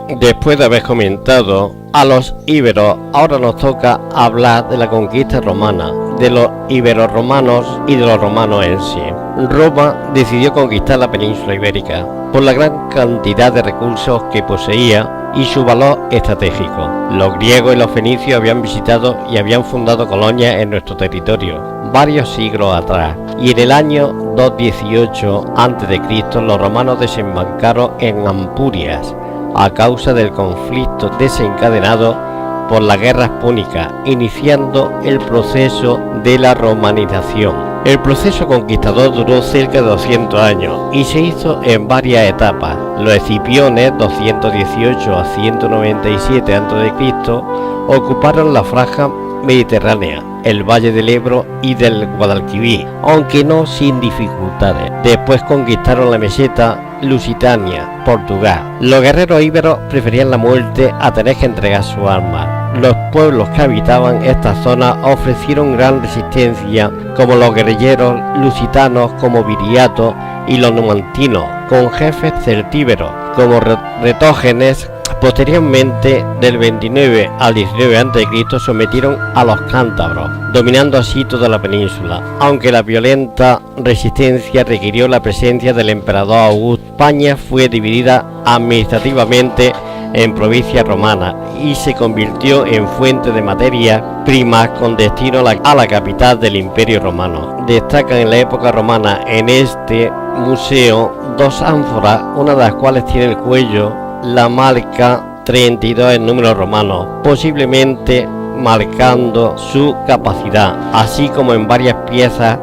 Después de haber comentado a los íberos, ahora nos toca hablar de la conquista romana, de los iberorromanos y de los romanos en sí. Roma decidió conquistar la península ibérica por la gran cantidad de recursos que poseía y su valor estratégico. Los griegos y los fenicios habían visitado y habían fundado colonias en nuestro territorio varios siglos atrás, y en el año 218 a.C. los romanos desembarcaron en Ampurias a causa del conflicto desencadenado por las guerras púnicas, iniciando el proceso de la romanización. El proceso conquistador duró cerca de 200 años y se hizo en varias etapas. Los escipiones, 218 a 197 a.C., ocuparon la franja mediterránea, el Valle del Ebro y del Guadalquivir, aunque no sin dificultades. Después conquistaron la meseta Lusitania, Portugal. Los guerreros íberos preferían la muerte a tener que entregar sus armas. Los pueblos que habitaban esta zona ofrecieron gran resistencia, como los guerrilleros lusitanos como Viriato y los numantinos, con jefes celtíberos como Retógenes. Posteriormente, del 29 al 19 a.C., sometieron a los cántabros, dominando así toda la península. Aunque la violenta resistencia requirió la presencia del emperador Augusto, España fue dividida administrativamente en provincias romanas y se convirtió en fuente de materias primas con destino a la capital del Imperio Romano. Destacan en la época romana en este museo dos ánforas, una de las cuales tiene el cuello la marca 32 en números romanos, posiblemente marcando su capacidad, así como en varias piezas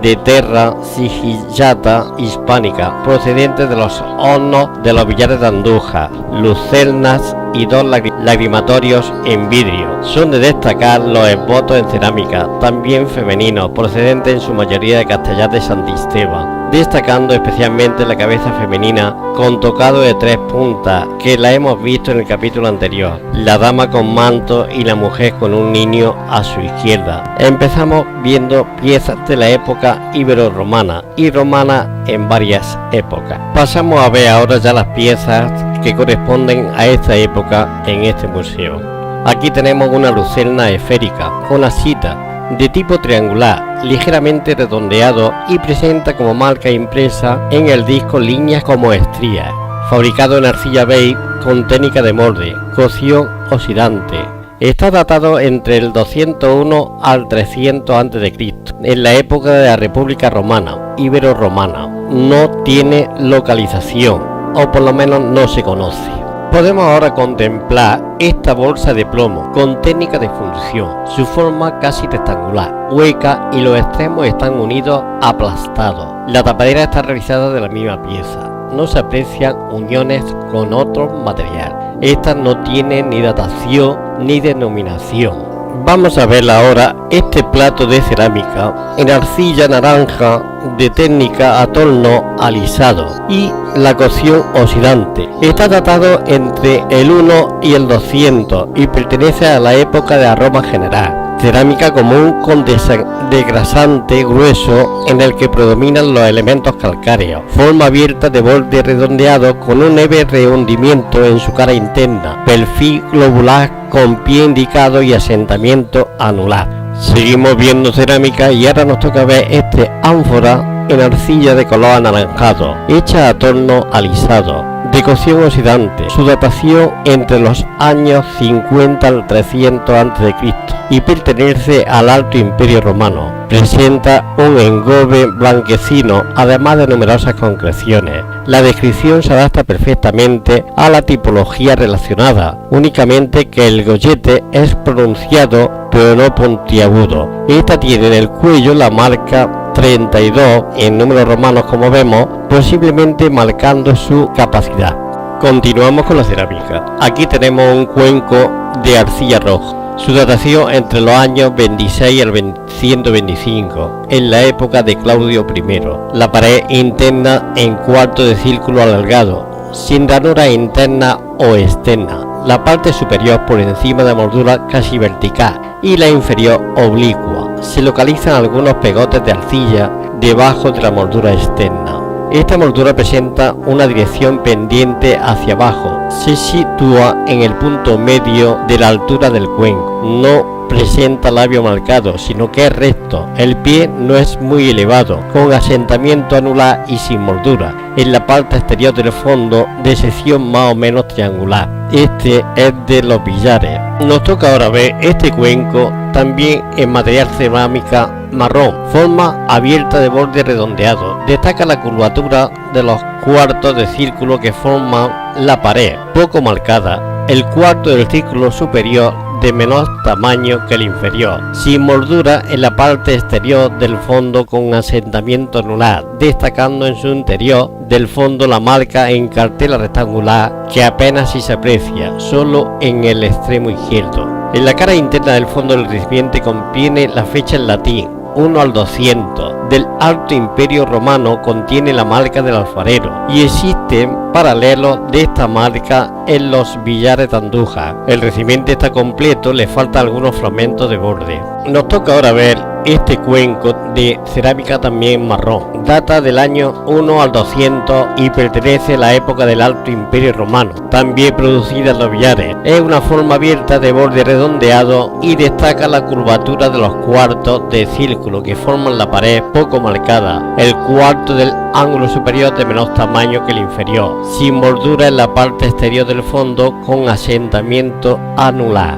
de terra sigillata hispánica procedentes de los hornos de los billares de Andújar, lucernas y dos lagrimatorios en vidrio. Son de destacar los esbotos en cerámica, también femeninos, procedentes en su mayoría de Castellar de Santisteban, destacando especialmente la cabeza femenina con tocado de 3 puntas, que la hemos visto en el capítulo anterior, la dama con manto y la mujer con un niño a su izquierda. Empezamos viendo piezas de la época ibero-romana y romana en varias épocas. Pasamos a ver ahora ya las piezas que corresponden a esta época en este museo. Aquí tenemos una lucerna esférica con asita de tipo triangular, ligeramente redondeado, y presenta como marca impresa en el disco líneas como estrías. Fabricado en arcilla beige con técnica de molde, cocción oxidante. Está datado entre el 201 al 300 a.C., en la época de la República Romana, ibero-romana. No tiene localización, o por lo menos no se conoce. Podemos ahora contemplar esta bolsa de plomo con técnica de fundición, su forma casi rectangular, hueca, y los extremos están unidos aplastados. La tapadera está realizada de la misma pieza, no se aprecian uniones con otro material. Esta no tiene ni datación ni denominación. Vamos a ver ahora este plato de cerámica en arcilla naranja de técnica a torno alisado y la cocción oxidante. Está datado entre el 1 y el 200 y pertenece a la época de la Roma general. Cerámica común con desgrasante grueso en el que predominan los elementos calcáreos. Forma abierta de borde redondeado con un leve rehundimiento en su cara interna. Perfil globular con pie indicado y asentamiento anular. Seguimos viendo cerámica y ahora nos toca ver este ánfora en arcilla de color anaranjado, hecha a torno alisado, de cocción oxidante. Su datación entre los años 50 al 300 a.C. y pertenece al Alto Imperio Romano. Presenta un engobe blanquecino, además de numerosas concreciones. La descripción se adapta perfectamente a la tipología relacionada, únicamente que el gollete es pronunciado pero no puntiagudo. Esta tiene en el cuello la marca 32 en números romanos, como vemos, posiblemente marcando su capacidad. Continuamos con la cerámica. Aquí tenemos un cuenco de arcilla roja. Su datación entre los años 26 al 125, en la época de Claudio I. La pared interna en cuarto de círculo alargado, sin ranura interna o externa. La parte superior por encima de la moldura casi vertical y la inferior oblicua. Se localizan algunos pegotes de arcilla debajo de la moldura externa. Esta moldura presenta una dirección pendiente hacia abajo, se sitúa en el punto medio de la altura del cuenco. No presenta labio marcado, sino que es recto. El pie no es muy elevado, con asentamiento anular y sin moldura. En la parte exterior del fondo, de sección más o menos triangular. Este es de los billares. Nos toca ahora ver este cuenco también en material cerámica marrón, forma abierta de borde redondeado. Destaca la curvatura de los cuartos de círculo que forman la pared, poco marcada. El cuarto del círculo superior de menor tamaño que el inferior, sin moldura en la parte exterior del fondo, con asentamiento anular, destacando en su interior del fondo la marca en cartela rectangular que apenas si se aprecia, solo en el extremo izquierdo. En la cara interna del fondo del recipiente contiene la fecha en latín 1 al 200 del Alto Imperio Romano, contiene la marca del alfarero y existen paralelos de esta marca en los billares de Andújar. El recipiente está completo, le faltan algunos fragmentos de borde. Nos toca ahora ver este cuenco de cerámica también marrón. Data del año 1 al 200 y pertenece a la época del Alto Imperio Romano, también producida en los billares. Es una forma abierta de borde redondeado y destaca la curvatura de los cuartos de círculo que forman la pared, poco marcada. El cuarto del ángulo superior de menor tamaño que el inferior, sin moldura en la parte exterior del fondo, con asentamiento anular.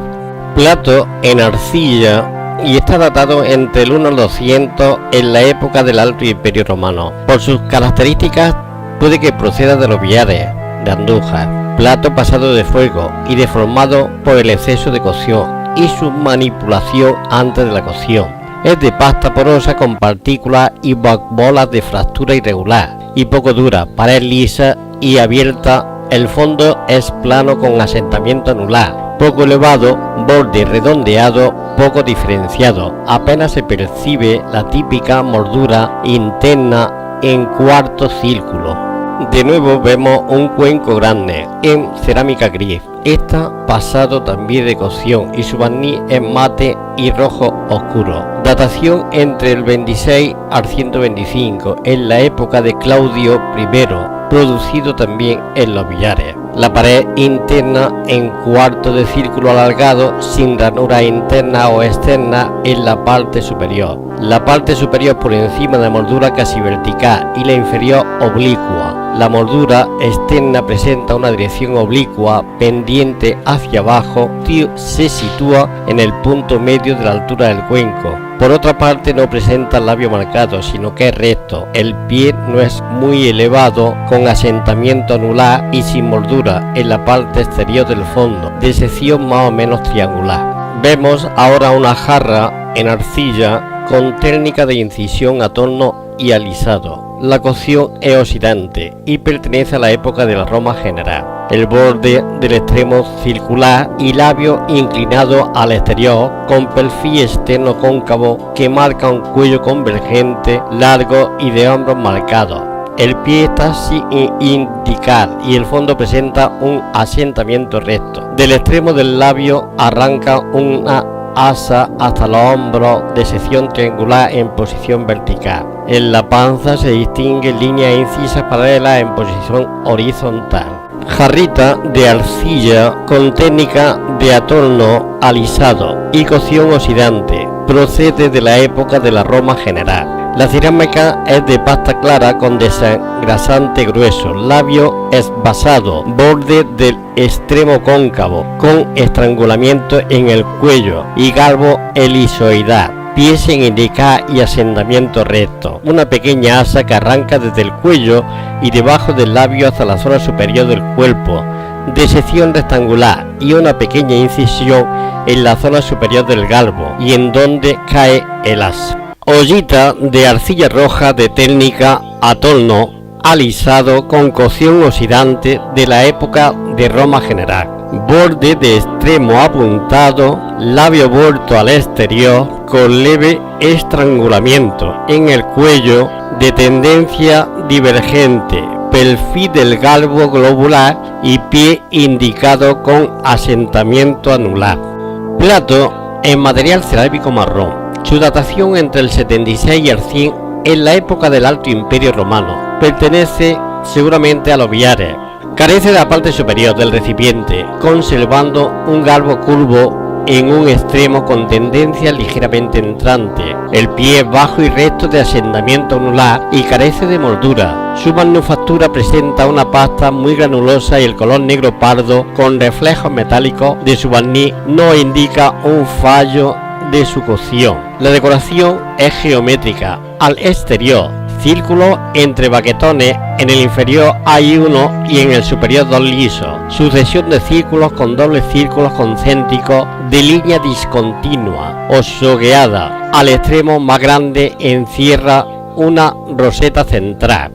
Plato en arcilla y está datado entre el 1 al 200 en la época del Alto Imperio Romano. Por sus características puede que proceda de los billares de Andújar. Plato pasado de fuego y deformado por el exceso de cocción y su manipulación antes de la cocción. Es de pasta porosa con partículas y bolas de fractura irregular y poco dura, pared lisa y abierta. El fondo es plano con asentamiento anular, poco elevado, borde redondeado, poco diferenciado. Apenas se percibe la típica moldura interna en cuarto círculo. De nuevo vemos un cuenco grande en cerámica gris. Está pasado también de cocción y su barniz es mate y rojo oscuro. Datación entre el 26 al 125 en la época de Claudio I, producido también en los billares. La pared interna en cuarto de círculo alargado, sin ranura interna o externa en la parte superior. La parte superior por encima de la moldura casi vertical y la inferior oblicua. La moldura externa presenta una dirección oblicua pendiente hacia abajo, se sitúa en el punto medio de la altura del cuenco. Por otra parte, no presenta labio marcado, sino que es recto. El pie no es muy elevado, con asentamiento anular y sin moldura en la parte exterior del fondo, de sección más o menos triangular. Vemos ahora una jarra en arcilla con técnica de incisión a torno y alisado. La cocción es oxidante y pertenece a la época de la Roma general. El borde del extremo circular y labio inclinado al exterior, con perfil externo cóncavo que marca un cuello convergente, largo y de hombros marcados. El pie está sin indicar y el fondo presenta un asentamiento recto. Del extremo del labio arranca una asa hasta los hombros de sección triangular en posición vertical. En la panza se distinguen líneas incisas paralelas en posición horizontal. Jarrita de arcilla con técnica de atorno alisado y cocción oxidante. Procede de la época de la Roma general. La cerámica es de pasta clara con desengrasante grueso, labio esvasado, borde del extremo cóncavo, con estrangulamiento en el cuello y galvo elisoidal, pies sin indicar y asentamiento recto. Una pequeña asa que arranca desde el cuello y debajo del labio hasta la zona superior del cuerpo, de sección rectangular, y una pequeña incisión en la zona superior del galvo y en donde cae el asa. Ollita de arcilla roja de técnica a torno alisado con cocción oxidante de la época de Roma general. Borde de extremo apuntado, labio vuelto al exterior con leve estrangulamiento en el cuello de tendencia divergente, perfil del galvo globular y pie indicado con asentamiento anular. Plato en material cerámico marrón. Su datación entre el 76 y el 100 en la época del Alto Imperio Romano. Pertenece seguramente a los billares. Carece de la parte superior del recipiente, conservando un galbo curvo en un extremo con tendencia ligeramente entrante. El pie es bajo y recto de asentamiento anular y carece de moldura. Su manufactura presenta una pasta muy granulosa y el color negro pardo con reflejos metálicos de su barniz no indica un fallo de su cocción. La decoración es geométrica. Al exterior, círculos entre baquetones, en el inferior hay uno y en el superior dos lisos, sucesión de círculos con dobles círculos concéntricos de línea discontinua o sogueada. Al extremo más grande encierra una roseta central.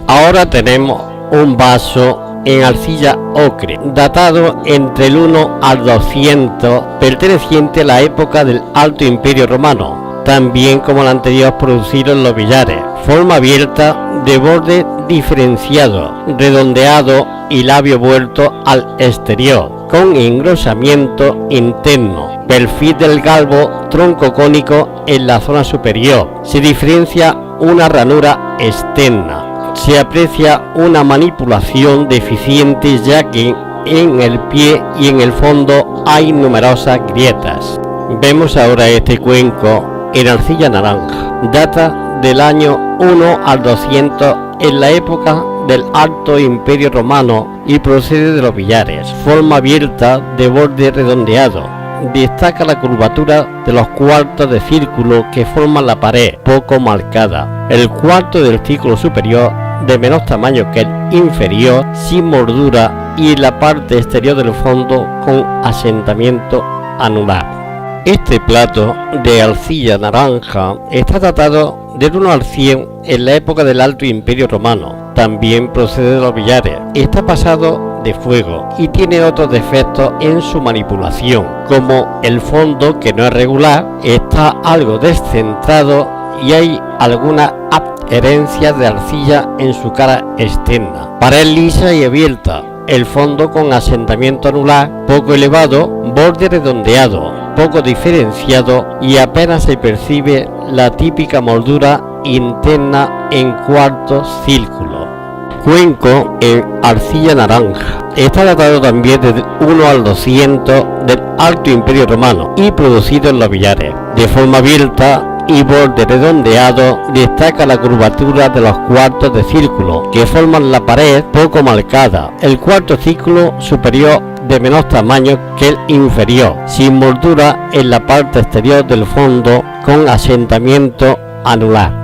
Ahora tenemos un vaso en arcilla ocre, datado entre el 1 al 200, perteneciente a la época del Alto Imperio Romano, también como el anterior producido en los billares. Forma abierta, de borde diferenciado, redondeado y labio vuelto al exterior, con engrosamiento interno. Perfil del galbo, tronco cónico en la zona superior. Se diferencia una ranura externa. Se aprecia una manipulación deficiente, ya que en el pie y en el fondo hay numerosas grietas. Vemos ahora este cuenco en arcilla naranja. Data del año 1 al 200 en la época del Alto Imperio Romano y procede de los billares. Forma abierta, de borde redondeado. Destaca la curvatura de los cuartos de círculo que forman la pared, poco marcada. El cuarto del círculo superior de menos tamaño que el inferior, sin mordura, y la parte exterior del fondo con asentamiento anular. Este plato de arcilla naranja está datado del 1 al 100 en la época del Alto Imperio Romano. También procede de los billares. Está pasado de fuego y tiene otros defectos en su manipulación, como el fondo, que no es regular, está algo descentrado y hay algunas adherencias de arcilla en su cara externa. Pared lisa y abierta. El fondo con asentamiento anular poco elevado, borde redondeado, poco diferenciado y apenas se percibe la típica moldura interna en cuartos círculos. Cuenco en arcilla naranja. Está datado también del 1 al 200 del Alto Imperio Romano y producido en los billares. De forma abierta y borde redondeado, destaca la curvatura de los cuartos de círculo que forman la pared poco marcada. El cuarto círculo superior de menos tamaño que el inferior, sin moldura en la parte exterior del fondo con asentamiento anular.